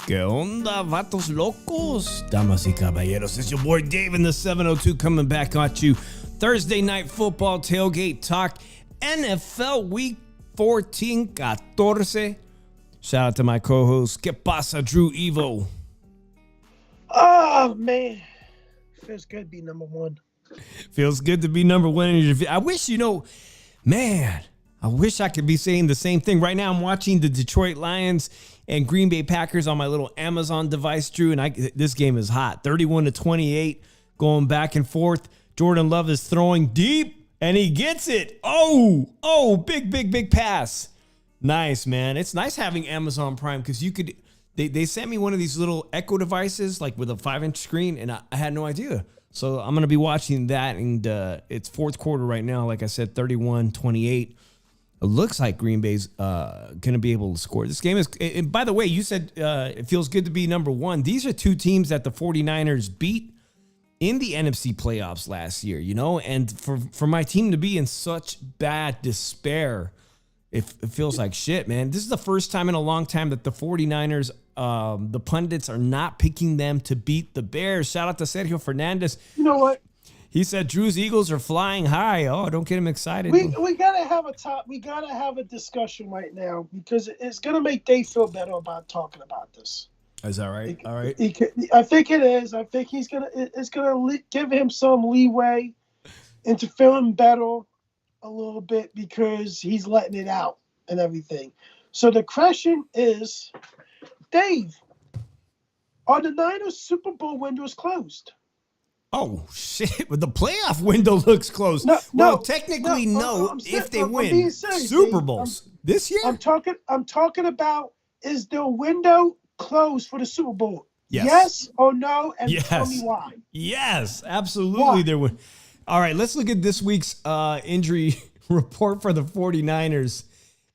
¿Qué onda, vatos locos? Damas y caballeros, it's your boy Dave in the 702 coming back at you. Thursday night football tailgate talk, NFL week 14. Shout out to my co-host, ¿Qué pasa, Drew Evo? Oh, man. Feels good to be number one. Feels good to be number one. I wish, I wish I could be saying the same thing. Right now, I'm watching the Detroit Lions and Green Bay Packers on my little Amazon device, Drew, and this game is hot. 31-28, going back and forth. Jordan Love is throwing deep, and he gets it. Oh, big pass. Nice, man. It's nice having Amazon Prime because you could. They sent me one of these little Echo devices, like with a 5-inch screen, and I had no idea. So I'm going to be watching that, and it's fourth quarter right now. Like I said, 31-28. It looks like Green Bay's going to be able to score. This game is, and by the way, you said it feels good to be number one. These are two teams that the 49ers beat in the NFC playoffs last year, and for my team to be in such bad despair, it feels like shit, man. This is the first time in a long time that the 49ers, the pundits are not picking them to beat the Bears. Shout out to Sergio Fernandez. You know what? He said Drew's Eagles are flying high. Oh, don't get him excited. We gotta have a discussion right now because it's gonna make Dave feel better about talking about this. Is that right? All right. I think it is. I think it's gonna give him some leeway into feeling better a little bit because he's letting it out and everything. So the question is, Dave, are the Niners Super Bowl windows closed? Oh, shit. But the playoff window looks closed. Technically, no, if they win serious, Super Bowls this year. I'm talking about, is the window closed for the Super Bowl? Yes or no? And yes. Tell me why. Yes, absolutely. Why? There would. All right, let's look at this week's injury report for the 49ers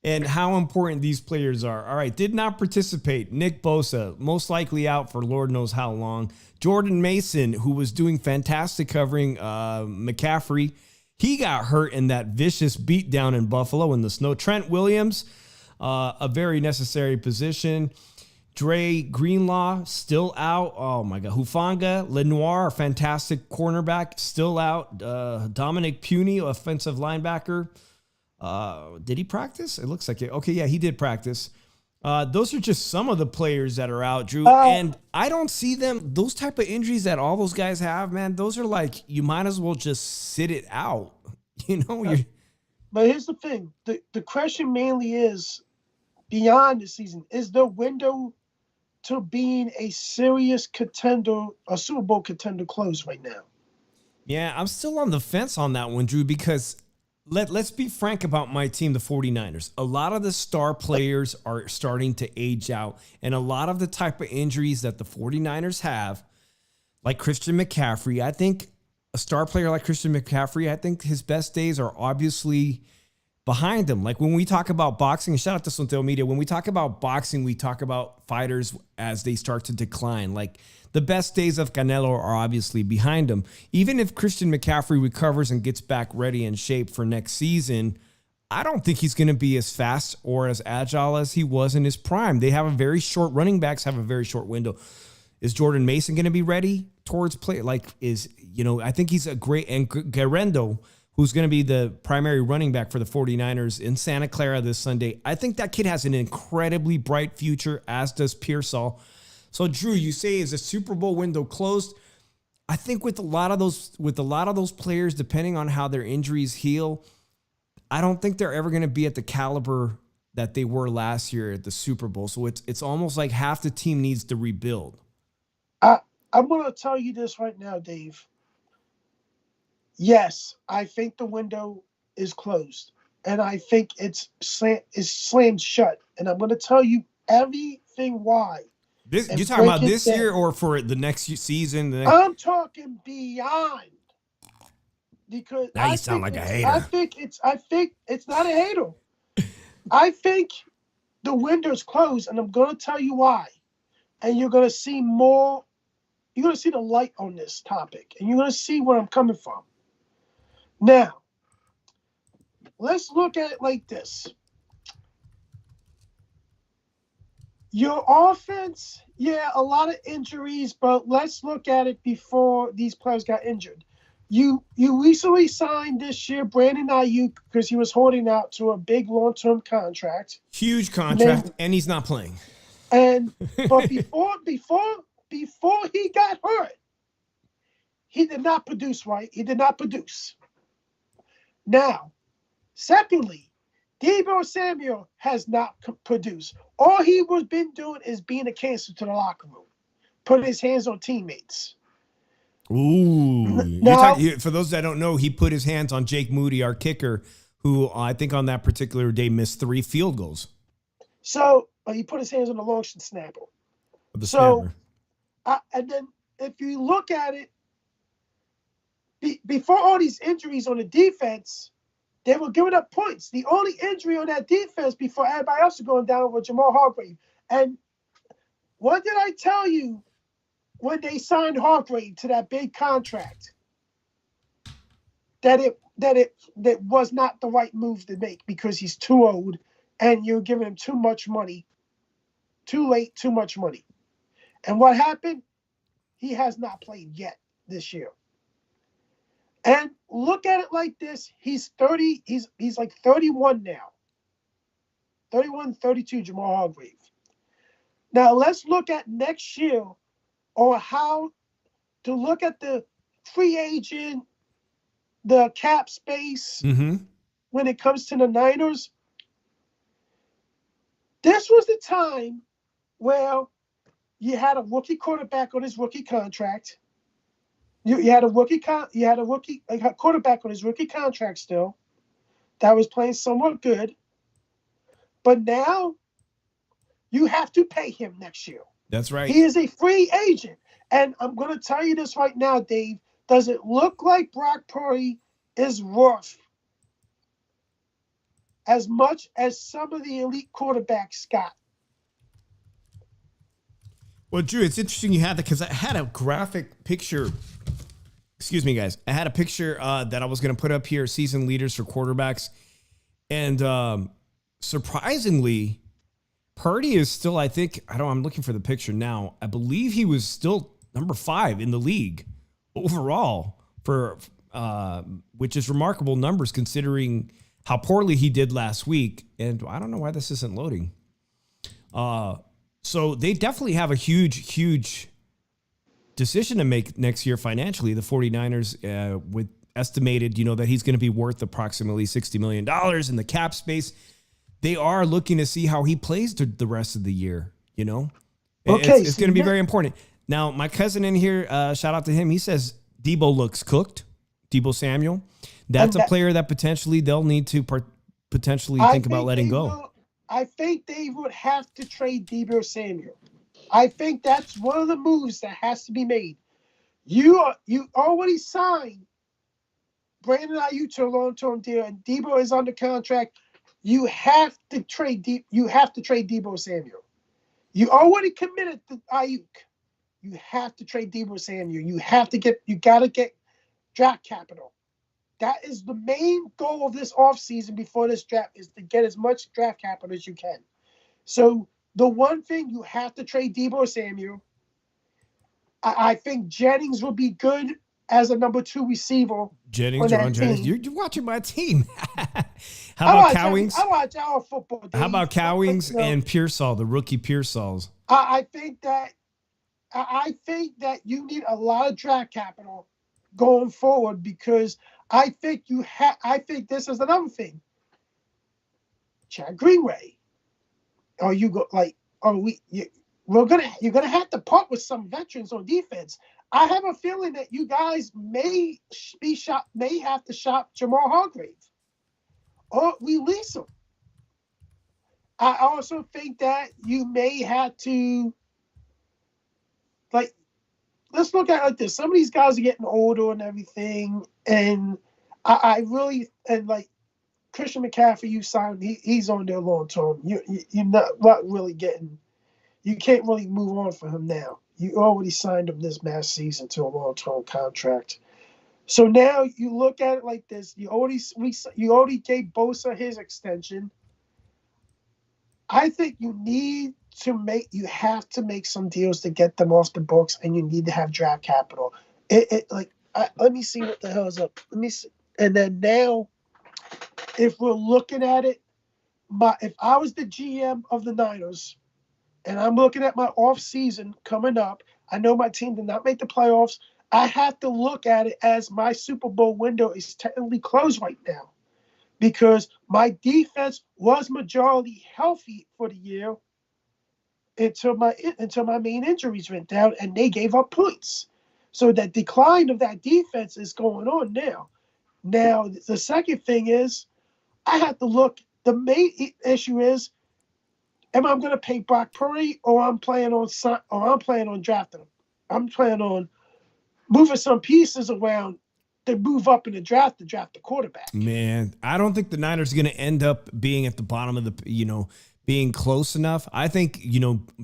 and how important these players are. All right, did not participate. Nick Bosa, most likely out for Lord knows how long. Jordan Mason, who was doing fantastic covering McCaffrey, he got hurt in that vicious beatdown in Buffalo in the snow. Trent Williams, a very necessary position. Dre Greenlaw, still out. Oh, my God. Hufanga, Lenoir, a fantastic cornerback, still out. Dominic Puny, offensive linebacker. Did he practice? It looks like it. Okay, yeah, he did practice. Those are just some of the players that are out, Drew. And I don't see them. Those type of injuries that all those guys have, man, those are like, you might as well just sit it out. But here's the thing. The question mainly is, beyond the season, is the window to being a serious contender, a Super Bowl contender, closed right now? Yeah, I'm still on the fence on that one, Drew, because let's be frank about my team, the 49ers. A lot of the star players are starting to age out, and a lot of the type of injuries that the 49ers have, like Christian McCaffrey, I think a star player like Christian McCaffrey, I think his best days are obviously behind him. Like when we talk about boxing, and shout out to Sonteo Media, when we talk about boxing, we talk about fighters as they start to decline. Like the best days of Canelo are obviously behind him. Even if Christian McCaffrey recovers and gets back ready in shape for next season, I don't think he's going to be as fast or as agile as he was in his prime. They have a very short, running backs have a very short window. Is Jordan Mason going to be ready towards play? I think he's a great, and Guerrero, who's going to be the primary running back for the 49ers in Santa Clara this Sunday. I think that kid has an incredibly bright future, as does Pearsall. So, Drew, you say is the Super Bowl window closed? I think with a lot of those players, depending on how their injuries heal, I don't think they're ever going to be at the caliber that they were last year at the Super Bowl. So it's almost like half the team needs to rebuild. I'm going to tell you this right now, Dave. Yes, I think the window is closed, and I think it's slammed shut. And I'm going to tell you everything why. You talking about this year or for the next season? I'm talking beyond. Because now you sound like a hater. I think it's not a hater. I think the window's closed, and I'm going to tell you why. And you're going to see more. You're going to see the light on this topic, and you're going to see where I'm coming from. Now, let's look at it like this. Your offense, yeah, a lot of injuries, but let's look at it before these players got injured. You recently signed this year Brandon Ayuk because he was holding out to a big long-term contract. Huge And then contract, and he's not playing. and but before he got hurt, he did not produce right. He did not produce. Now, secondly, Deebo Samuel has not produced. All he was been doing is being a cancer to the locker room, putting his hands on teammates. Ooh, Now, for those that don't know, he put his hands on Jake Moody, our kicker, who I think on that particular day missed 3 field goals. so he put his hands on the long snapper. The So, snapper. and then if you look at it, before all these injuries on the defense, they were giving up points. The only injury on that defense before everybody else was going down was Jamal Hargrave. And what did I tell you when they signed Hargrave to that big contract? That was not the right move to make because he's too old and you're giving him too much money. Too late, too much money. And what happened? He has not played yet this year. And look at it like this. He's 30. He's like 31 now. 31, 32, Jamal Hargrave. Now let's look at next year or how to look at the free agent, the cap space when it comes to the Niners. This was the time where you had a rookie quarterback on his rookie contract. You had a rookie quarterback on his rookie contract still that was playing somewhat good. But now you have to pay him next year. That's right. He is a free agent. And I'm going to tell you this right now, Dave. Does it look like Brock Purdy is worth as much as some of the elite quarterbacks got? Well, Drew, it's interesting you had that because I had a graphic picture. Excuse me, guys. I had a picture that I was going to put up here, season leaders for quarterbacks. And surprisingly, Purdy is still, I'm looking for the picture now. I believe he was still number 5 in the league overall for which is remarkable numbers considering how poorly he did last week. And I don't know why this isn't loading. So they definitely have a huge decision to make next year financially. The 49ers with estimated, that he's going to be worth approximately $60 million in the cap space. They are looking to see how he plays the rest of the year, Okay, it's going to be very important. Now, my cousin in here, shout out to him. He says Deebo looks cooked. Deebo Samuel. That's a player that potentially they'll need to potentially think about letting go. I think they would have to trade Deebo Samuel. I think that's one of the moves that has to be made. You already signed Brandon Ayuk to a long-term deal, and Deebo is under contract. You have to trade Deebo Samuel. You already committed to Ayuk. You have to trade Deebo Samuel. You got to get draft capital. That is the main goal of this offseason before this draft is to get as much draft capital as you can. So the one thing you have to trade Deebo Samuel. I think Jennings will be good as a number 2 receiver. Jennings. You're watching my team. How about Cowings? I watch our football. Dave. How about Cowings and Pearsall, the rookie Pearsalls? I think that you need a lot of draft capital going forward because I think this is another thing. Chad Greenway. You're gonna have to part with some veterans on defense. I have a feeling that you guys may have to shop Jamal Hargrave or release him. I also think that you may have to let's look at it like this. Some of these guys are getting older and everything, and I really Christian McCaffrey. You signed, he's on there long term. You're not really getting. You can't really move on for him now. You already signed him this past season to a long term contract. So now you look at it like this. You already gave Bosa his extension. I think you need you have to make some deals to get them off the books, and you need to have draft capital. Let me see what the hell is up. Let me see. And then now, if we're looking at it, if I was the GM of the Niners, and I'm looking at my off season coming up, I know my team did not make the playoffs. I have to look at it as my Super Bowl window is technically closed right now, because my defense was majority healthy for the year until my main injuries went down and they gave up points. So that decline of that defense is going on now. Now the second thing is, I have to look. The main issue is, am I going to pay Brock Purdy, or I'm planning on drafting him? I'm planning on moving some pieces around to move up in the draft to draft the quarterback. Man, I don't think the Niners are going to end up being at the bottom of the, being close enough. I think,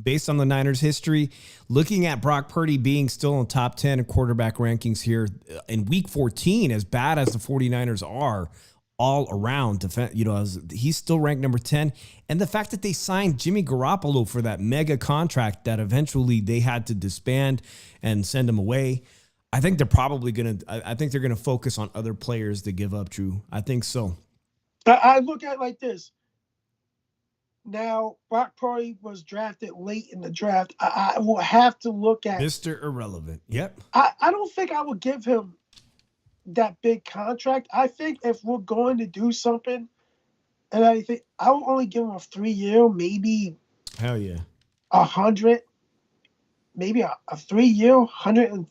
based on the Niners' history, looking at Brock Purdy being still in top 10 in quarterback rankings here in week 14, as bad as the 49ers are all around, he's still ranked number 10. And the fact that they signed Jimmy Garoppolo for that mega contract that eventually they had to disband and send him away, I think they're probably going to focus on other players to give up, Drew. I think so. I look at it like this. Now, Brock Purdy was drafted late in the draft. I will have to look at Mr. Irrelevant. Yep. I don't think I would give him that big contract. I think if we're going to do something, and I think I will only give him a 3-year, maybe. Hell yeah. 100, maybe a 3-year, $140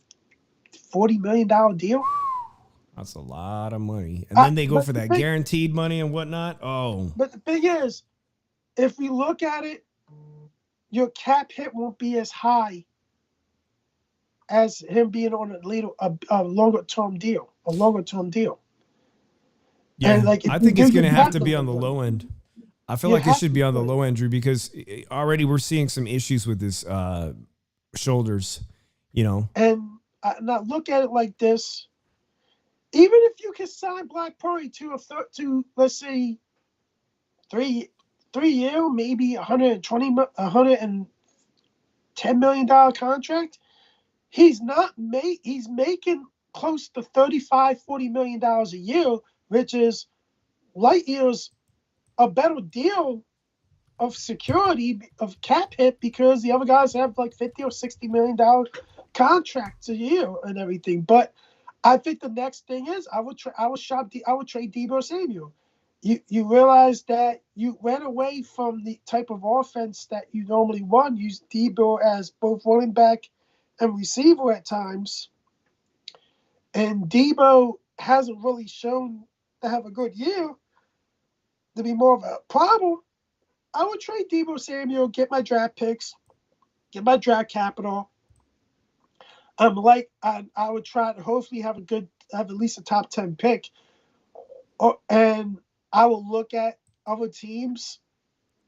million deal. That's a lot of money. And then they go for that guaranteed money and whatnot. Oh. But the thing is, if we look at it, your cap hit won't be as high as him being on a longer term deal. Yeah, and I think it's going to have to be on the low end. I feel like it should be on the low end, Drew, because already we're seeing some issues with his shoulders, And now look at it like this. Even if you can sign Brock Purdy to let's say 3-year, maybe $110 million contract, he's making close to $35-40 million a year, which is light years a better deal of security of cap hit, because the other guys have like $50 or $60 million contracts a year and everything. But I think the next thing is I would trade Deebo Samuel. You realize that you went away from the type of offense that you normally want. Use Deebo as both running back and receiver at times. And Deebo hasn't really shown to have a good year, to be more of a problem. I would trade Deebo Samuel, get my draft picks, get my draft capital. I would try to hopefully have at least a top 10 pick. And I will look at other teams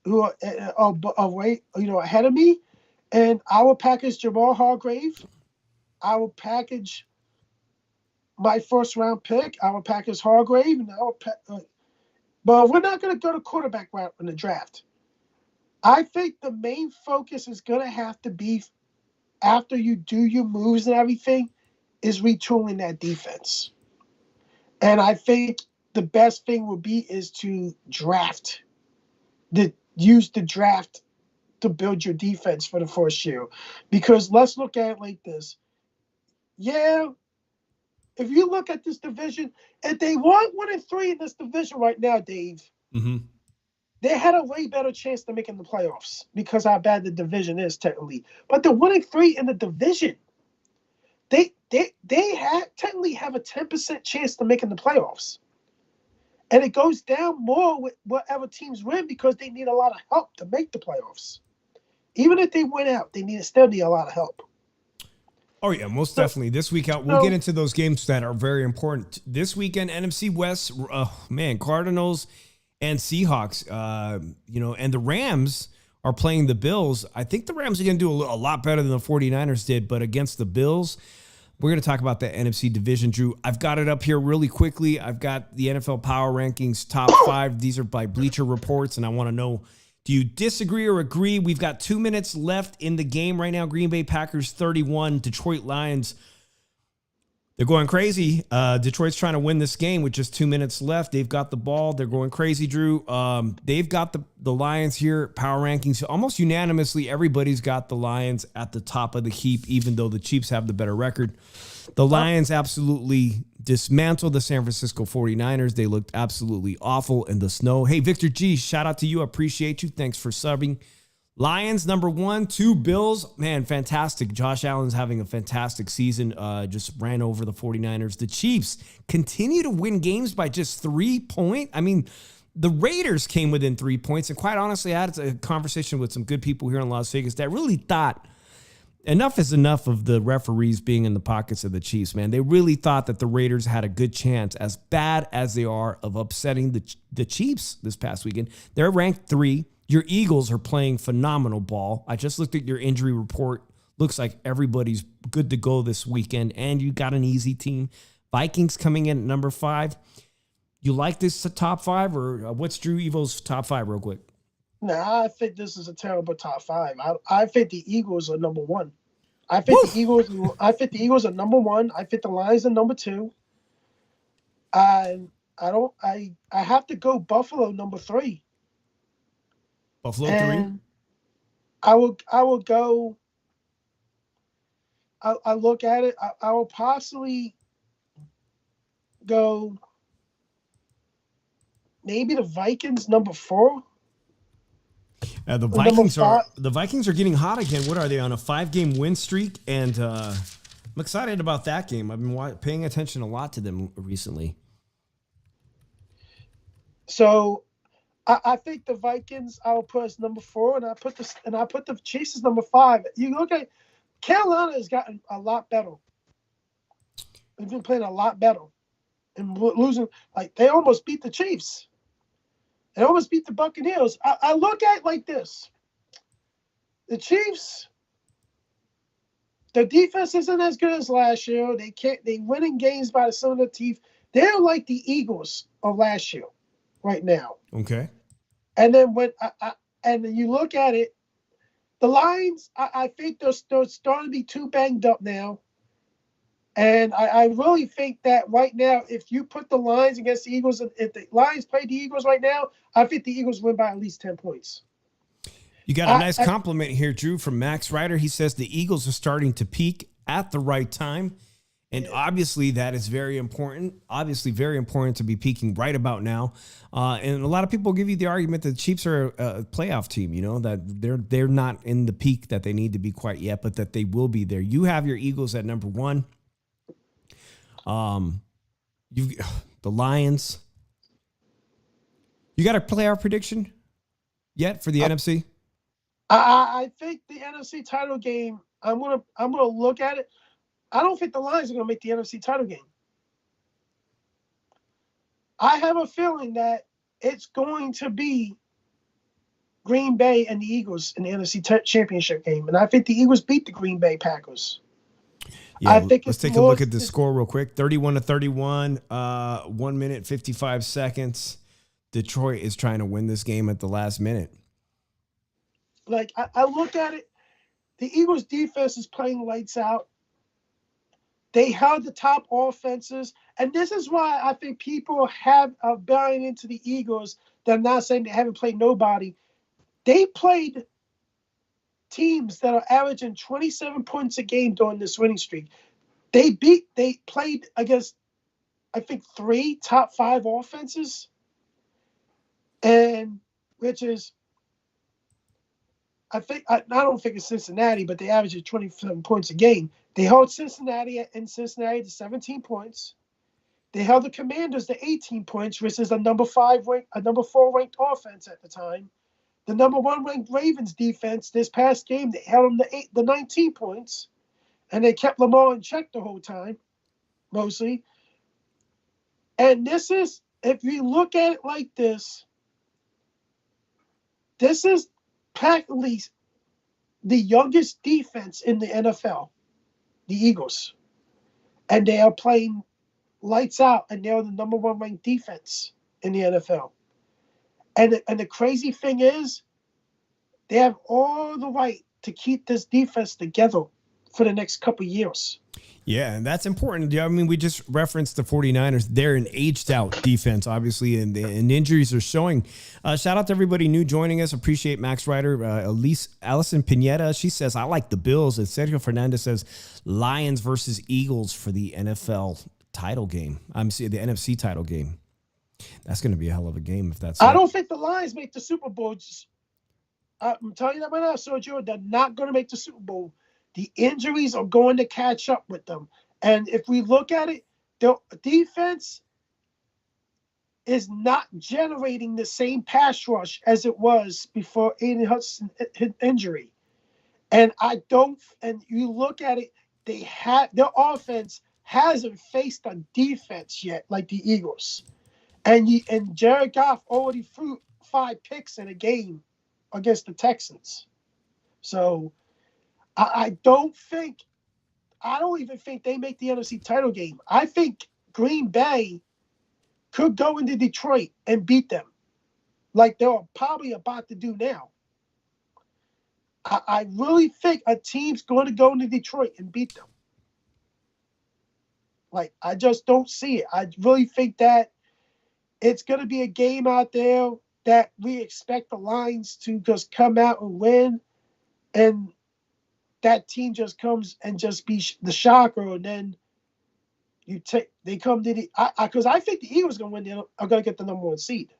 who are ahead of me, and I will package Jamal Hargrave. I will package my first round pick. I will package Hargrave, and but we're not going to go to quarterback route in the draft. I think the main focus is going to have to be, after you do your moves and everything, is retooling that defense. And I think the best thing would be is to use the draft to build your defense for the first year. Because let's look at it like this. Yeah, if you look at this division, if they weren't 1-3 in this division right now, Dave, they had a way better chance to making the playoffs because how bad the division is technically. But they're 1-3 in the division. They technically have a 10% chance to making the playoffs. And it goes down more with whatever teams win, because they need a lot of help to make the playoffs. Even if they win out, they still need a lot of help. Oh, yeah, most definitely. This week out, we'll get into those games that are very important. This weekend, NFC West, Cardinals and Seahawks, and the Rams are playing the Bills. I think the Rams are going to do a lot better than the 49ers did, but against the Bills, we're going to talk about the NFC division, Drew. I've got it up here really quickly. I've got the NFL Power Rankings top 5. These are by Bleacher Reports, and I want to know, Do you disagree or agree? We've got 2 minutes left in the game right now. Green Bay Packers 31, Detroit Lions. They're going crazy. Detroit's trying to win this game with just 2 minutes left. They've got the ball. They're going crazy, Drew. They've got the Lions here, power rankings. Almost unanimously, everybody's got the Lions at the top of the heap, even though the Chiefs have the better record. The Lions absolutely dismantled the San Francisco 49ers. They looked absolutely awful in the snow. Hey, Victor G, shout out to you. I appreciate you. Thanks for subbing. Lions, number 1, 2 Bills. Man, fantastic. Josh Allen's having a fantastic season. Just ran over the 49ers. The Chiefs continue to win games by just 3 points. I mean, the Raiders came within 3 points. And quite honestly, I had a conversation with some good people here in Las Vegas that really thought enough is enough of the referees being in the pockets of the Chiefs, man. They really thought that the Raiders had a good chance, as bad as they are, of upsetting the Chiefs this past weekend. They're ranked 3. Your Eagles are playing phenomenal ball. I just looked at your injury report. Looks like everybody's good to go this weekend, and you got an easy team. Vikings coming in at number 5. You like this top 5, or what's Drew Evo's top 5 real quick? Nah, I think this is a terrible top 5. I think the Eagles are number 1. I think the Eagles are number 1. I think the Lions are number 2. I have to go Buffalo number 3. Buffalo 3. I will go. I look at it. I will possibly go maybe the Vikings number 4. The Vikings are getting hot again. What are they, on a 5-game win streak? And I'm excited about that game. I've been paying attention a lot to them recently. So I think the Vikings I will put as number 4, and I put the Chiefs as number 5. You look at Carolina has gotten a lot better. They've been playing a lot better and losing. Like, they almost beat the Chiefs. They almost beat the Buccaneers. I look at it like this: the Chiefs, their defense isn't as good as last year. They winning games by the skin of their teeth. They're like the Eagles of last year, right now. Okay. And then when you look at it, the Lions, I think they're starting to be too banged up now. And I really think that right now, if you put the Lions against the Eagles, if the Lions play the Eagles right now, I think the Eagles win by at least 10 points. You got a nice compliment here, Drew, from Max Ryder. He says the Eagles are starting to peak at the right time. And obviously that is very important. Obviously very important to be peaking right about now. And a lot of people give you the argument that the Chiefs are a playoff team, you know, that they're not in the peak that they need to be quite yet, but that they will be there. You have your Eagles at number 1. You've the Lions. You got a playoff prediction yet for the NFC? I think the NFC title game, I'm gonna look at it. I don't think the Lions are going to make the NFC title game. I have a feeling that it's going to be Green Bay and the Eagles in the NFC championship game. And I think the Eagles beat the Green Bay Packers. Yeah, let's take a look at the score real quick. 31-31, 1 minute, 55 seconds. Detroit is trying to win this game at the last minute. Like, I look at it, the Eagles defense is playing lights out. They held the top offenses, and this is why I think people are buying into the Eagles. They're not saying they haven't played nobody. They played teams that are averaging 27 points a game during this winning streak. They played against, I think, 3 top 5 offenses, and which is, I don't think it's Cincinnati, but they averaged 27 points a game. They held Cincinnati to 17 points. They held the Commanders to 18 points, which is a number 4 ranked offense at the time. The number 1 ranked Ravens defense this past game, they held them to 19 points, and they kept Lamar in check the whole time, mostly. And this is, if you look at it like this is practically the youngest defense in the NFL. The Eagles, and they are playing lights out, and they're the number 1 ranked defense in the NFL. And the crazy thing is, They have all the right to keep this defense together for the next couple of years. Yeah, and that's important. I mean, we just referenced the 49ers. They're an aged-out defense, obviously, and injuries are showing. Shout out to everybody new joining us. Appreciate Max Ryder. Allison Pineda, she says, I like the Bills. And Sergio Fernandez says, Lions versus Eagles for the NFL title game. I'm seeing the NFC title game. That's going to be a hell of a game if that's I don't think the Lions make the Super Bowl. I'm telling you that right now, Sergio. They're not going to make the Super Bowl. The injuries are going to catch up with them. And if we look at it, the defense is not generating the same pass rush as it was before Aiden Hudson's injury. And you look at it, their offense hasn't faced a defense yet like the Eagles. And Jared Goff already threw 5 picks in a game against the Texans. So I don't even think they make the NFC title game. I think Green Bay could go into Detroit and beat them like they're probably about to do now. I really think a team's going to go into Detroit and beat them. Like, I just don't see it. I really think that it's going to be a game out there that we expect the Lions to just come out and win, and that team just comes and just be the shocker, and then they come to because I think the Eagles are going to get the number 1 seed.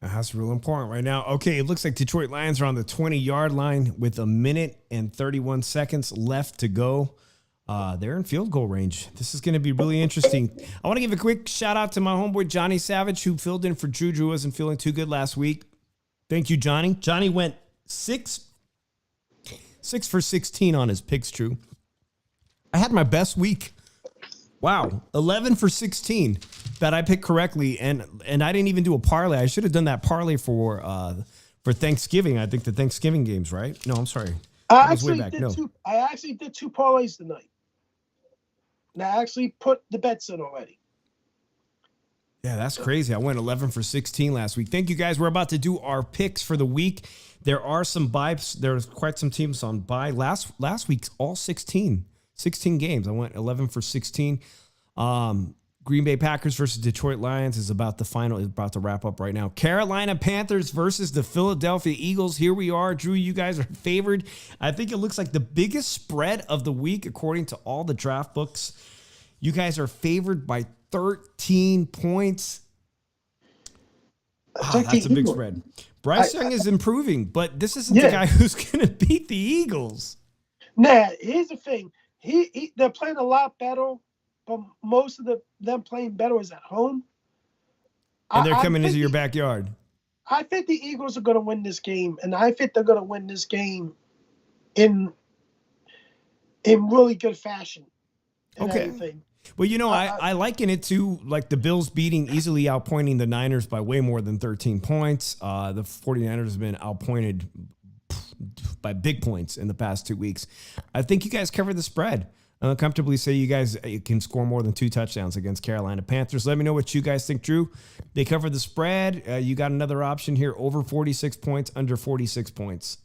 That's real important right now. Okay, it looks like Detroit Lions are on the 20-yard line with 1 minute and 31 seconds left to go. They're in field goal range. This is going to be really interesting. I want to give a quick shout out to my homeboy Johnny Savage, who filled in for Drew. Drew wasn't feeling too good last week. Thank you, Johnny. Johnny went 6 for 16 on his picks, Drew. I had my best week. Wow, 11 for 16 that I picked correctly, and I didn't even do a parlay. I should have done that parlay for Thanksgiving. I think the Thanksgiving games, right? No, I'm sorry. I actually did 2 parlays tonight. And I actually put the bets in already. Yeah, that's crazy. I went 11 for 16 last week. Thank you, guys. We're about to do our picks for the week. There are some buys. There's quite some teams on buy. Last week's all 16 games. I went 11 for 16. Green Bay Packers versus Detroit Lions is about to wrap up right now. Carolina Panthers versus the Philadelphia Eagles. Here we are. Drew, you guys are favored. I think it looks like the biggest spread of the week according to all the draft books. You guys are favored by 13 points. That's a big spread. Bryce Young is improving, but this isn't the guy who's going to beat the Eagles. Nah, here's the thing. They're playing a lot better, but most of them playing better is at home. And they're coming into your backyard. I think the Eagles are going to win this game, and I think they're going to win this game in really good fashion. Okay. Everything. Well, I liken it to like the Bills easily outpointing the Niners by way more than 13 points. The 49ers have been outpointed by big points in the past 2 weeks. I think you guys covered the spread. I'll comfortably say you guys can score more than 2 touchdowns against Carolina Panthers. Let me know what you guys think, Drew. They covered the spread. You got another option here, over 46 points, under 46 points.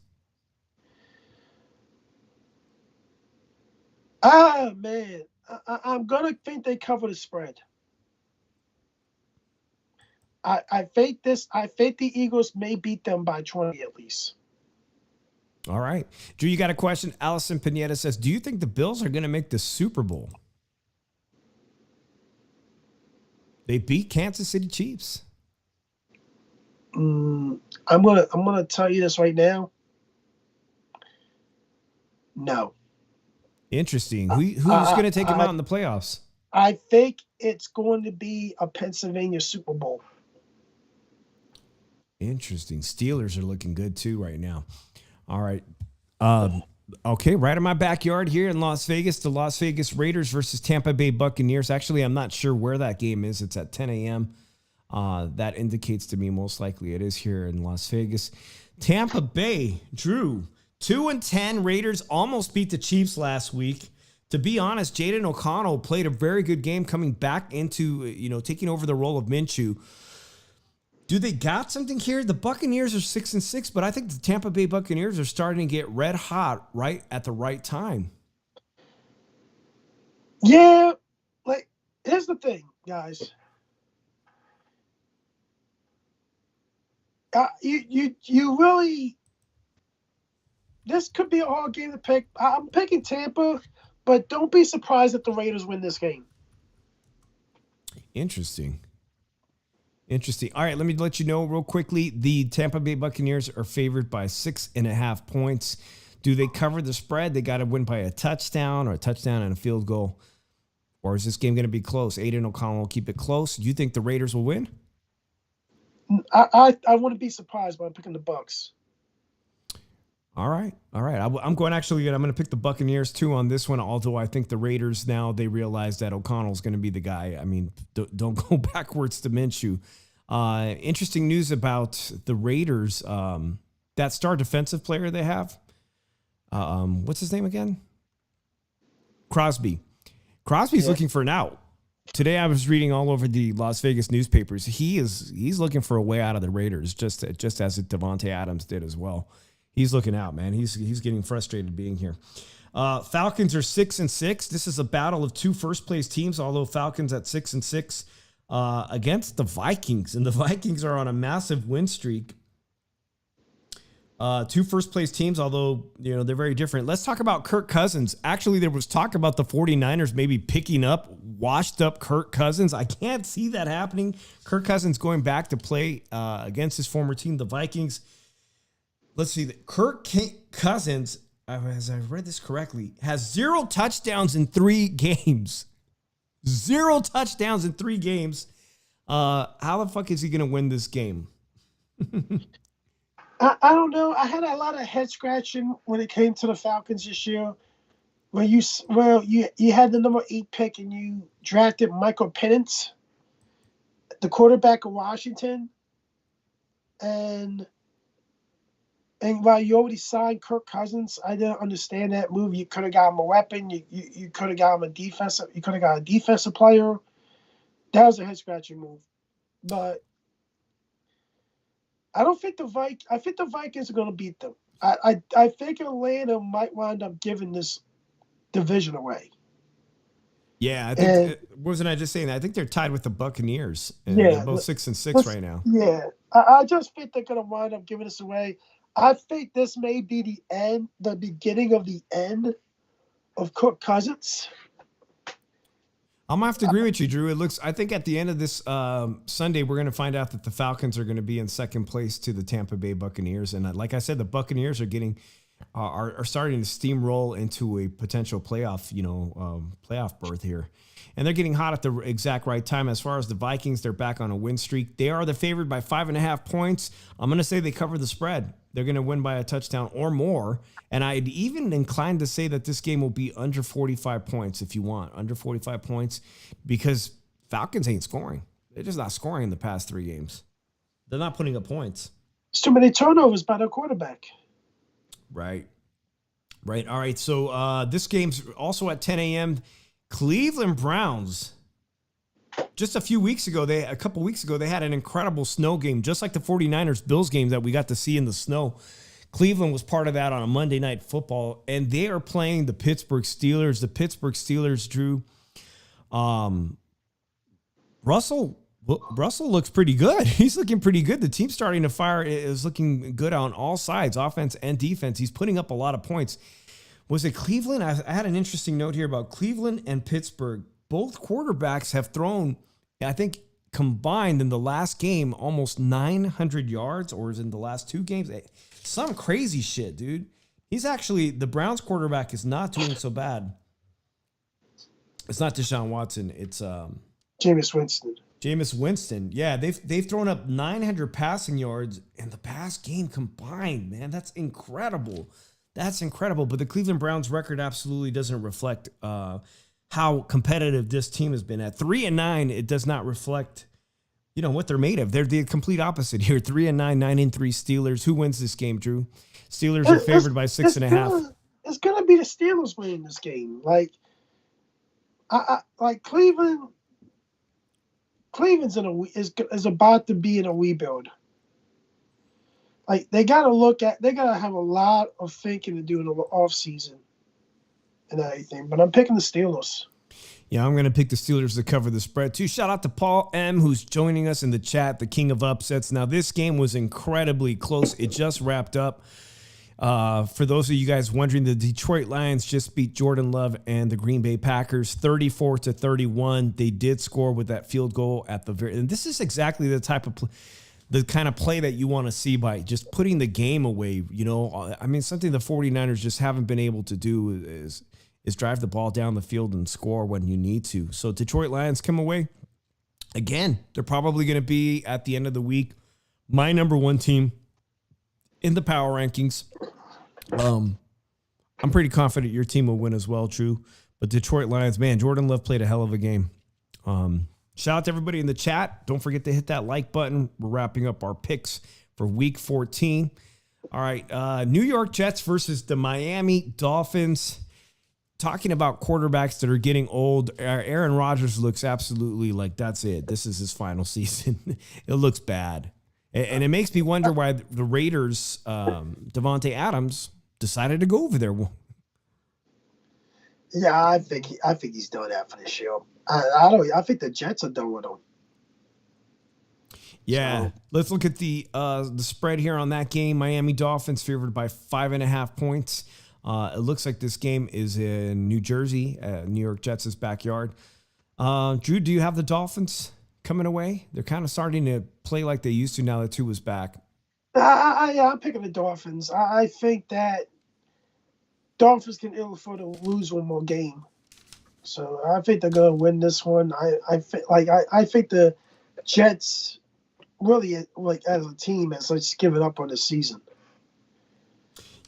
Man. I'm going to think they cover the spread. I think the Eagles may beat them by 20 at least. All right. Drew, you got a question? Allison Pineda says, do you think the Bills are going to make the Super Bowl? They beat Kansas City Chiefs. I'm gonna tell you this right now. No. Interesting. Who's going to take them out in the playoffs? I think it's going to be a Pennsylvania Super Bowl. Interesting. Steelers are looking good too right now. All right. Okay, right in my backyard here in Las Vegas, the Las Vegas Raiders versus Tampa Bay Buccaneers. Actually, I'm not sure where that game is. It's at 10 a.m. That indicates to me most likely it is here in Las Vegas. Tampa Bay, Drew, 2-10. Raiders almost beat the Chiefs last week. To be honest, Jaden O'Connell played a very good game coming back into, taking over the role of Minshew. Do they got something here? The Buccaneers are 6-6, but I think the Tampa Bay Buccaneers are starting to get red hot right at the right time. Yeah, like here's the thing, guys. You really. This could be a hard game to pick. I'm picking Tampa, but don't be surprised if the Raiders win this game. Interesting. All right, let me let you know real quickly. The Tampa Bay Buccaneers are favored by 6.5 points. Do they cover the spread? They got to win by a touchdown or a touchdown and a field goal. Or is this game going to be close? Aiden O'Connell will keep it close. Do you think the Raiders will win? I wouldn't be surprised by picking the Bucs. All right. I'm going to pick the Buccaneers too on this one. Although I think the Raiders now they realize that O'Connell's going to be the guy. I mean, don't go backwards to Minshew. Interesting news about the Raiders. That star defensive player they have. What's his name again? Crosby. Crosby's looking for an out. Today I was reading all over the Las Vegas newspapers. He's looking for a way out of the Raiders, just as Devontae Adams did as well. He's looking out, man. He's getting frustrated being here. Falcons are 6-6. This is a battle of two first place teams, although Falcons at 6-6 against the Vikings, and the Vikings are on a massive win streak. Two first place teams, although they're very different. Let's talk about Kirk Cousins. Actually, there was talk about the 49ers maybe picking up washed up Kirk Cousins. I can't see that happening. Kirk Cousins going back to play against his former team, the Vikings. Let's see. Kirk Cousins, as I read this correctly, has 0 touchdowns in 3 games. 0 touchdowns in 3 games. How the fuck is he going to win this game? I don't know. I had a lot of head scratching when it came to the Falcons this year. When you had the number 8 pick and you drafted Michael Penix, the quarterback of Washington, and while you already signed Kirk Cousins, I didn't understand that move. You could have got him a weapon. You could have got him a defensive. You could have got a defensive player. That was a head scratching move, but I don't think I think the Vikings are going to beat them. I think Atlanta might wind up giving this division away. Yeah, I think wasn't I just saying that? I think they're tied with the Buccaneers. And they're both 6-6 right now. Yeah, I just think they're going to wind up giving this away. I think this may be the beginning of the end of Kirk Cousins. I'm going to have to agree with you, Drew. I think at the end of this Sunday, we're going to find out that the Falcons are going to be in second place to the Tampa Bay Buccaneers. And like I said, the Buccaneers are are starting to steamroll into a potential playoff berth here. And they're getting hot at the exact right time. As far as the Vikings, they're back on a win streak. They are the favored by 5.5 points. I'm going to say they cover the spread. They're going to win by a touchdown or more. And I'd even inclined to say that this game will be under 45 points if you want. Under 45 points because Falcons ain't scoring. They're just not scoring in the past 3 games. They're not putting up points. It's too many turnovers by their quarterback. Right. All right. So this game's also at 10 a.m. Cleveland Browns. Just a couple weeks ago, they had an incredible snow game, just like the 49ers Bills game that we got to see in the snow. Cleveland was part of that on a Monday Night Football, and they are playing the Pittsburgh Steelers. The Pittsburgh Steelers, Drew. Russell looks pretty good. He's looking pretty good. The team starting to fire is looking good on all sides, offense and defense. He's putting up a lot of points. Was it Cleveland? I had an interesting note here about Cleveland and Pittsburgh. Both quarterbacks have thrown, I think, combined in the last game, almost 900 yards, or is in the last 2 games. Some crazy shit, dude. The Browns quarterback is not doing so bad. It's not Deshaun Watson. It's Jameis Winston. Jameis Winston. Yeah, they've thrown up 900 passing yards in the past game combined, man. That's incredible. That's incredible. But the Cleveland Browns record absolutely doesn't reflect how competitive this team has been. At 3-9, it does not reflect, what they're made of. They're the complete opposite here. 3-9, 9-3 Steelers. Who wins this game, Drew? Steelers are favored by 6.5. It's gonna be the Steelers winning this game. Like Cleveland. Cleveland's is about to be in a rebuild. Like they gotta have a lot of thinking to do in the off season and everything. But I'm picking the Steelers. Yeah, I'm going to pick the Steelers to cover the spread, too. Shout out to Paul M., who's joining us in the chat, the king of upsets. Now, this game was incredibly close. It just wrapped up. For those of you guys wondering, the Detroit Lions just beat Jordan Love and the Green Bay Packers 34-31. They did score with that field goal at the very – and this is exactly the type of the kind of play that you want to see by just putting the game away. You know, I mean, something the 49ers just haven't been able to do is drive the ball down the field and score when you need to. So Detroit Lions come away. Again, they're probably going to be, at the end of the week, my number one team in the power rankings. I'm pretty confident your team will win as well, Drew. But Detroit Lions, man, Jordan Love played a hell of a game. Shout out to everybody in the chat. Don't forget to hit that like button. We're wrapping up our picks for week 14. All right, New York Jets versus the Miami Dolphins. Talking about quarterbacks that are getting old, Aaron Rodgers looks absolutely like that's it. This is his final season. It looks bad. And it makes me wonder why the Raiders, Devontae Adams, decided to go over there. Yeah, I think he's done that for this year. I think the Jets are done with him. Yeah, so let's look at the spread here on that game. Miami Dolphins favored by 5.5 points. It looks like this game is in New Jersey, New York Jets' backyard. Drew, do you have the Dolphins coming away? They're kind of starting to play like they used to now that Tua is back. I'm picking the Dolphins. I think that Dolphins can ill afford to lose one more game. So I think they're going to win this one. I think the Jets really, like as a team, has just given up on the season.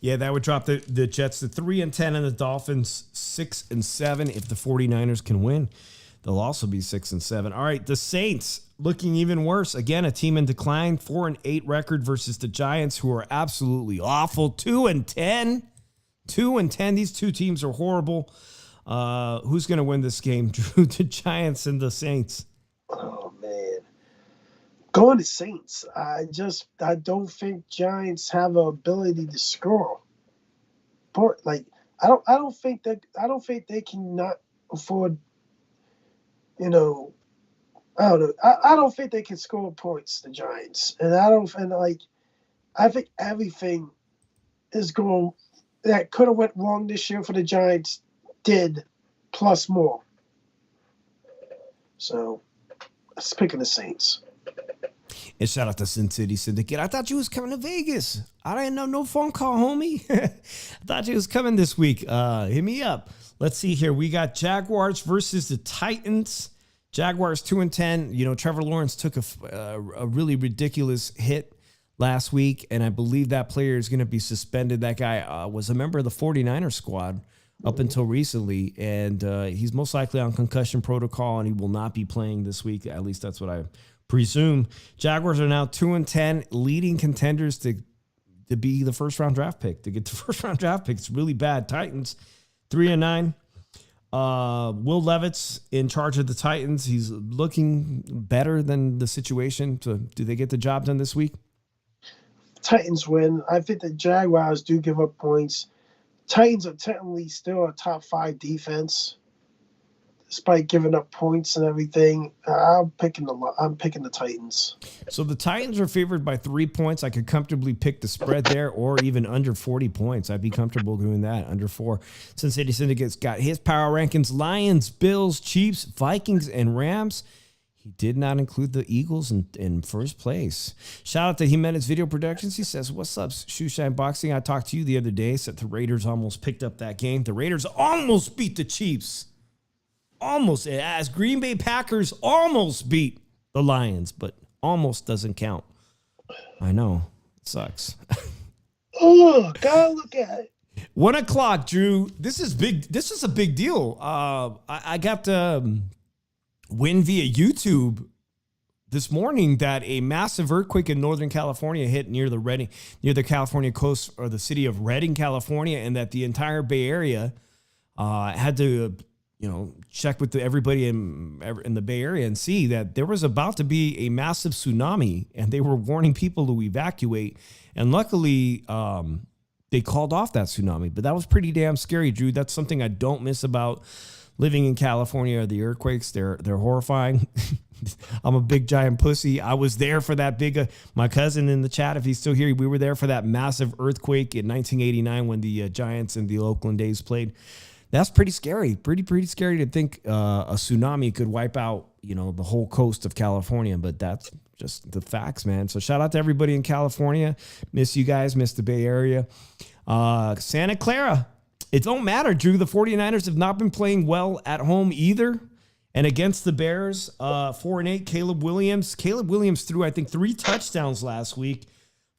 Yeah, that would drop the Jets to 3-10 and the Dolphins 6-7. If the 49ers can win, they'll also be 6-7. All right, the Saints looking even worse. Again, a team in decline, 4-8 record versus the Giants, who are absolutely awful. 2-10. 2-10. These two teams are horrible. Who's going to win this game, Drew? The Giants and the Saints. Oh, man. Going to Saints. I don't think Giants have an ability to score. But I don't think they can not afford. I don't know. I don't think they can score points. The Giants, I think everything is going that could have went wrong this year for the Giants did, plus more. So, I'm picking the Saints. And shout out to Sin City Syndicate. I thought you was coming to Vegas. I didn't know, no phone call, homie. I thought you was coming this week. Hit me up. Let's see here. We got Jaguars versus the Titans. Jaguars 2-10. You know, Trevor Lawrence took a really ridiculous hit last week, and I believe that player is going to be suspended. That guy was a member of the 49ers squad up until recently, and he's most likely on concussion protocol, and he will not be playing this week. At least that's what I presume. Jaguars are now 2-10, leading contenders to be the first-round draft pick. To get the first-round draft pick, it's really bad. Titans 3-9. Will Levis in charge of the Titans. He's looking better than the situation. Do they get the job done this week? Titans win. I think the Jaguars do give up points. Titans are technically still a top 5 defense, despite giving up points and everything. I'm picking the Titans. So the Titans are favored by 3 points. I could comfortably pick the spread there, or even under 40 points. I'd be comfortable doing that, under 4. Sin City Syndicate's got his power rankings: Lions, Bills, Chiefs, Vikings, and Rams. He did not include the Eagles in first place. Shout out to Jimenez Video Productions. He says, "What's up, Shoeshine Boxing? I talked to you the other day. Said the Raiders almost picked up that game. The Raiders almost beat the Chiefs. Almost, as Green Bay Packers almost beat the Lions, but almost doesn't count. I know. It sucks." Oh, gotta look at it. 1 o'clock, Drew. This is big. This is a big deal. I got wind via YouTube this morning that a massive earthquake in Northern California hit near the California coast, or the city of Redding, California, and that the entire Bay Area had to, check with everybody in the Bay Area and see that there was about to be a massive tsunami, and they were warning people to evacuate. And luckily, they called off that tsunami, but that was pretty damn scary, Drew. That's something I don't miss about living in California. The earthquakes, they're horrifying. I'm a big giant pussy. I was there for that big, my cousin in the chat, if he's still here, we were there for that massive earthquake in 1989 when the Giants and the Oakland A's played. That's pretty scary. Pretty scary to think a tsunami could wipe out, the whole coast of California. But that's just the facts, man. So shout out to everybody in California. Miss you guys. Miss the Bay Area. Santa Clara. It don't matter, Drew. The 49ers have not been playing well at home either. And against the Bears, 4-8, Caleb Williams. Caleb Williams threw, I think, 3 touchdowns last week.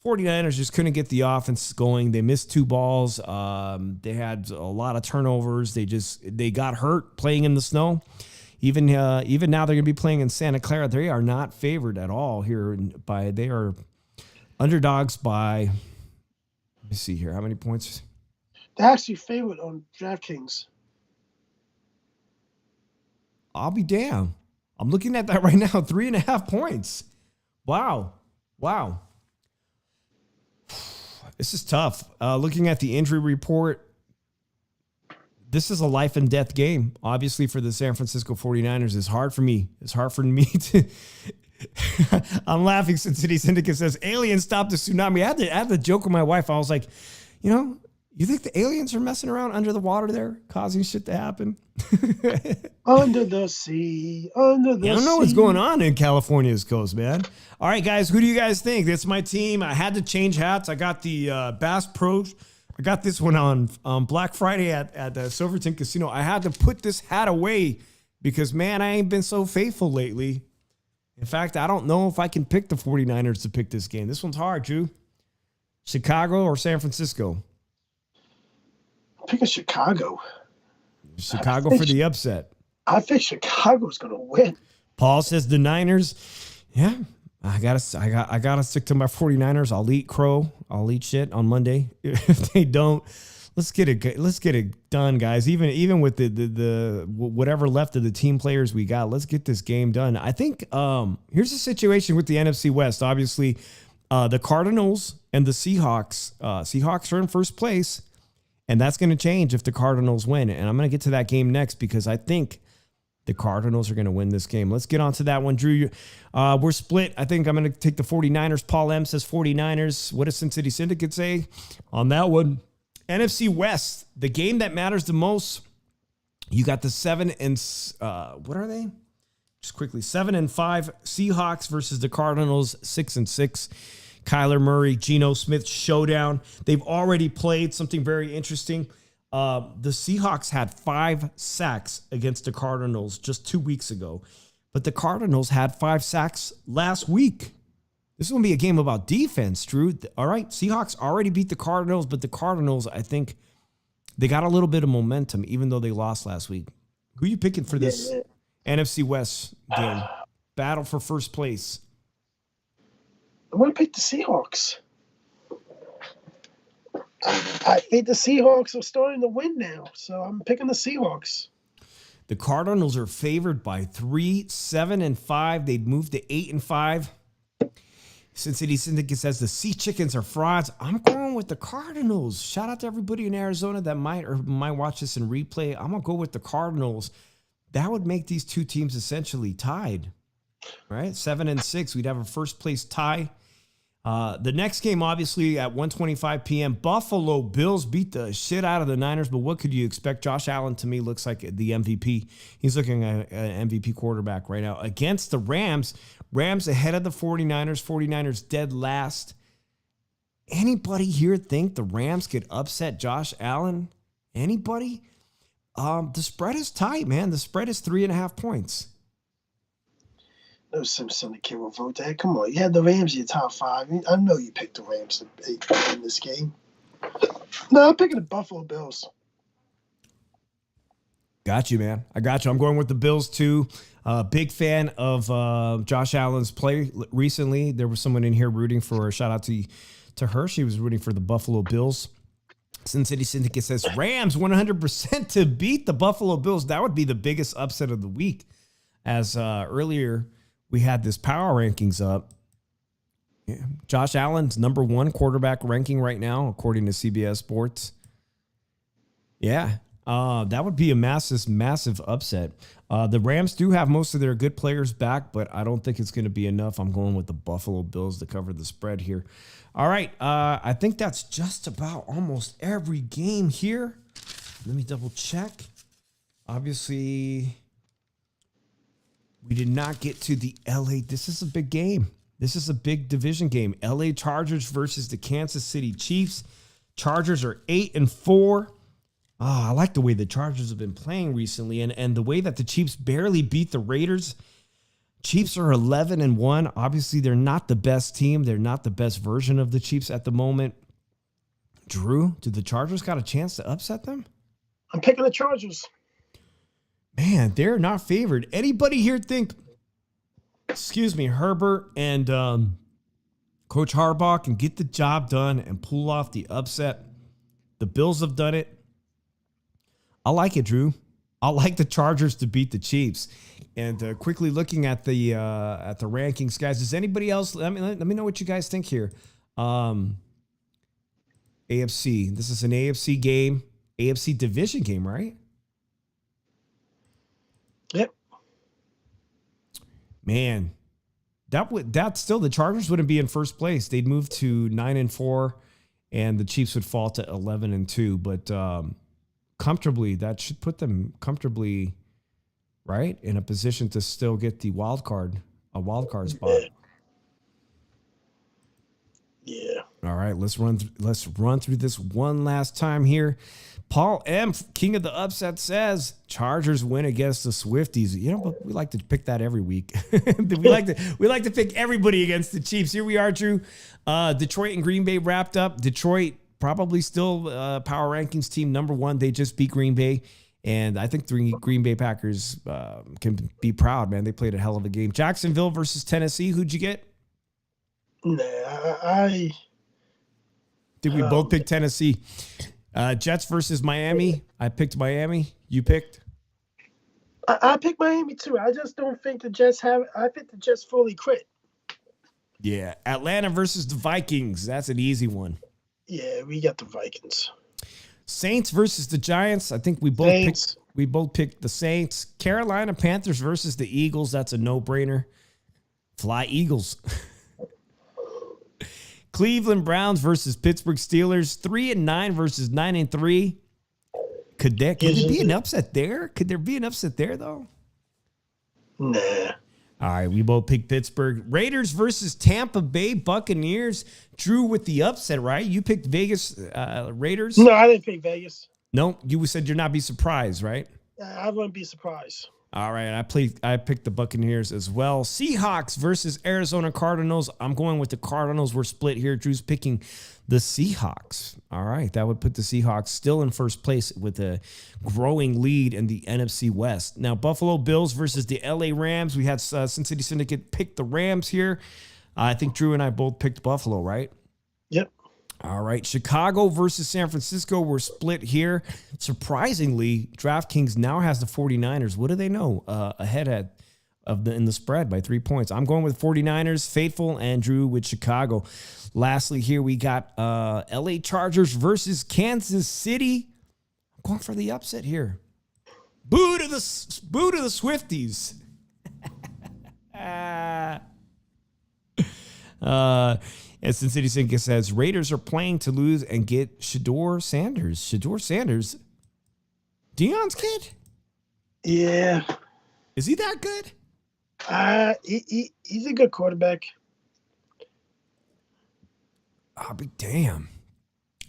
49ers just couldn't get the offense going. They missed 2 balls. They had a lot of turnovers. They got hurt playing in the snow. Even now they're going to be playing in Santa Clara. They are not favored at all here. They are underdogs by, let me see here. How many points? They're actually favored on DraftKings. I'll be damned. I'm looking at that right now. 3.5 points. Wow. This is tough. Looking at the injury report, this is a life and death game. Obviously, for the San Francisco 49ers, it's hard for me. It's hard for me to. I'm laughing since City Syndicate says aliens stopped the tsunami. I had to joke with my wife. I was like, you think the aliens are messing around under the water there, causing shit to happen? Under the sea, I don't know what's going on in California's coast, man. All right, guys, who do you guys think? That's my team. I had to change hats. I got the Bass Pro. I got this one on Black Friday at the Silverton Casino. I had to put this hat away because, man, I ain't been so faithful lately. In fact, I don't know if I can pick the 49ers to pick this game. This one's hard, Drew. Chicago or San Francisco? Pick a Chicago. Chicago for the upset. I think Chicago's going to win. Paul says the Niners. Yeah, I gotta stick to my 49ers. I'll eat crow. I'll eat shit on Monday. If they don't, let's get it done, guys. Even with the whatever left of the team players we got, let's get this game done. I think here's the situation with the NFC West. Obviously, the Cardinals and the Seahawks. Seahawks are in first place. And that's going to change if the Cardinals win. And I'm going to get to that game next because I think the Cardinals are going to win this game. Let's get on to that one, Drew. We're split. I think I'm going to take the 49ers. Paul M says 49ers. What does Sin City Syndicate say on that one? NFC West, the game that matters the most. You got the 7 and what are they? Just quickly, 7 and 5 Seahawks versus the Cardinals, 6 and 6. Kyler Murray, Geno Smith showdown. They've already played something very interesting. The Seahawks had 5 sacks against the Cardinals just 2 weeks ago, but the Cardinals had 5 sacks last week. This is going to be a game about defense, Drew. All right, Seahawks already beat the Cardinals, but the Cardinals, I think, they got a little bit of momentum, even though they lost last week. Who are you picking for this NFC West game? Battle for first place. I'm going to pick the Seahawks. I think the Seahawks are starting to win now, so I'm picking the Seahawks. The Cardinals are favored by 3, 7 and 5. They'd move to 8 and 5. Sin City Syndicate says the Sea Chickens are frauds. I'm going with the Cardinals. Shout out to everybody in Arizona that might watch this in replay. I'm going to go with the Cardinals. That would make these two teams essentially tied, right? 7 and 6. We'd have a first place tie. The next game, obviously, at 1:25 p.m., Buffalo Bills beat the shit out of the Niners, but what could you expect? Josh Allen, to me, looks like the MVP. He's looking at an MVP quarterback right now. Against the Rams, Rams ahead of the 49ers, 49ers dead last. Anybody here think the Rams could upset Josh Allen? Anybody? The spread is tight, man. The spread is 3.5 points. No Simpson kid will vote that. Come on, you had the Rams in your top 5. I know you picked the Rams to win this game. No, I'm picking the Buffalo Bills. Got you, man. I got you. I'm going with the Bills too. Big fan of Josh Allen's play recently. There was someone in here rooting for. Shout out to her. She was rooting for the Buffalo Bills. Sin City Syndicate says Rams 100% to beat the Buffalo Bills. That would be the biggest upset of the week. As earlier we had this power rankings up. Yeah. Josh Allen's number 1 quarterback ranking right now, according to CBS Sports. Yeah, that would be a massive upset. The Rams do have most of their good players back, but I don't think it's going to be enough. I'm going with the Buffalo Bills to cover the spread here. All right, I think that's just about almost every game here. Let me double check. Obviously, we did not get to the LA. This is a big game. This is a big division game. LA Chargers versus the Kansas City Chiefs. Chargers are 8-4. I like the way the Chargers have been playing recently, and the way that the Chiefs barely beat the Raiders. Chiefs are 11-1. Obviously, they're not the best team. They're not the best version of the Chiefs at the moment. Drew, did the Chargers got a chance to upset them? I'm picking the Chargers. Man, they're not favored. Anybody here think, Herbert and Coach Harbaugh can get the job done and pull off the upset? The Bills have done it. I like it, Drew. I like the Chargers to beat the Chiefs. And quickly looking at the rankings, guys, does anybody else? Let me know what you guys think here. AFC. This is an AFC game, AFC division game, right? Yep. Man, that still the Chargers wouldn't be in first place. They'd move to 9-4, and the Chiefs would fall to 11-2. But comfortably, that should put them comfortably, right, in a position to still get the wild card spot. Yeah. All right, let's run through this one last time here. Paul M, King of the Upset, says Chargers win against the Swifties. You know, but we like to pick that every week. we like to pick everybody against the Chiefs. Here we are, Drew. Detroit and Green Bay wrapped up. Detroit probably still power rankings team number 1. They just beat Green Bay. And I think the Green Bay Packers can be proud, man. They played a hell of a game. Jacksonville versus Tennessee. Who'd you get? Did we both pick Tennessee? Jets versus Miami. I picked Miami. You picked? I picked Miami too. I just don't think the Jets have. I think the Jets fully quit. Yeah. Atlanta versus the Vikings. That's an easy one. Yeah, we got the Vikings. Saints versus the Giants. I think we both picked the Saints. Carolina Panthers versus the Eagles. That's a no-brainer. Fly Eagles. Cleveland Browns versus Pittsburgh Steelers. 3-9 versus 9-3. Could there be an upset there? Could there be an upset there though? Nah. All right, we both picked Pittsburgh. Raiders versus Tampa Bay Buccaneers. Drew with the upset, right? You picked Vegas Raiders? No, I didn't pick Vegas. No, you said you're not be surprised, right? I wouldn't be surprised. All right, I picked the Buccaneers as well. Seahawks versus Arizona Cardinals. I'm going with the Cardinals. We're split here. Drew's picking the Seahawks. All right, that would put the Seahawks still in first place with a growing lead in the NFC West. Now, Buffalo Bills versus the LA Rams. We had Sin City Syndicate pick the Rams here. I think Drew and I both picked Buffalo, right? Yep. All right, Chicago versus San Francisco. We're split here. Surprisingly, DraftKings now has the 49ers. What do they know? Ahead in the spread by 3 points. I'm going with 49ers, Faithful, and Drew with Chicago. Lastly, here we got LA Chargers versus Kansas City. I'm going for the upset here. Boo to the Swifties. And Sin City Syndicate says Raiders are playing to lose and get Shedeur Sanders. Shedeur Sanders, Deion's kid? Yeah. Is he that good? He's a good quarterback. I'll be damn.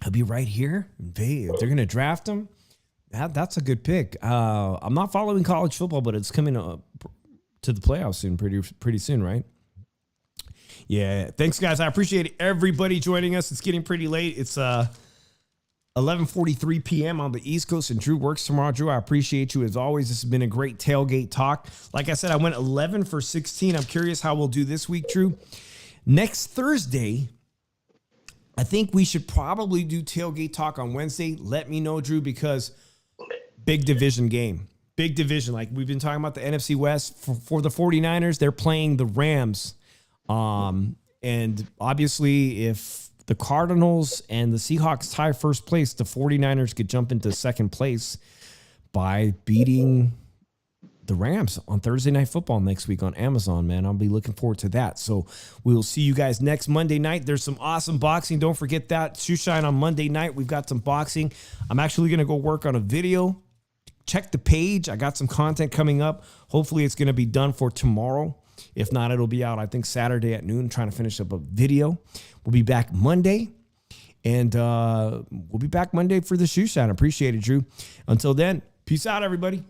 He'll be right here. If they're gonna draft him, that's a good pick. I'm not following college football, but it's coming up to the playoffs soon, pretty soon, right? Yeah, thanks, guys. I appreciate everybody joining us. It's getting pretty late. It's 11:43 p.m. on the East Coast, and Drew works tomorrow. Drew, I appreciate you as always. This has been a great tailgate talk. Like I said, I went 11 for 16. I'm curious how we'll do this week, Drew. Next Thursday, I think we should probably do tailgate talk on Wednesday. Let me know, Drew, because big division game. Big division. Like we've been talking about the NFC West. For the 49ers, they're playing the Rams. And obviously, if the Cardinals and the Seahawks tie first place, the 49ers could jump into second place by beating the Rams on Thursday Night Football next week on Amazon, man. I'll be looking forward to that. So we will see you guys next Monday night. There's some awesome boxing. Don't forget that. Shoe Shine on Monday night. We've got some boxing. I'm actually going to go work on a video. Check the page. I got some content coming up. Hopefully it's going to be done for tomorrow. If not, it'll be out, I think, Saturday at noon, trying to finish up a video. We'll be back Monday. And we'll be back Monday for the Shoe Shine. Appreciate it, Drew. Until then, peace out, everybody.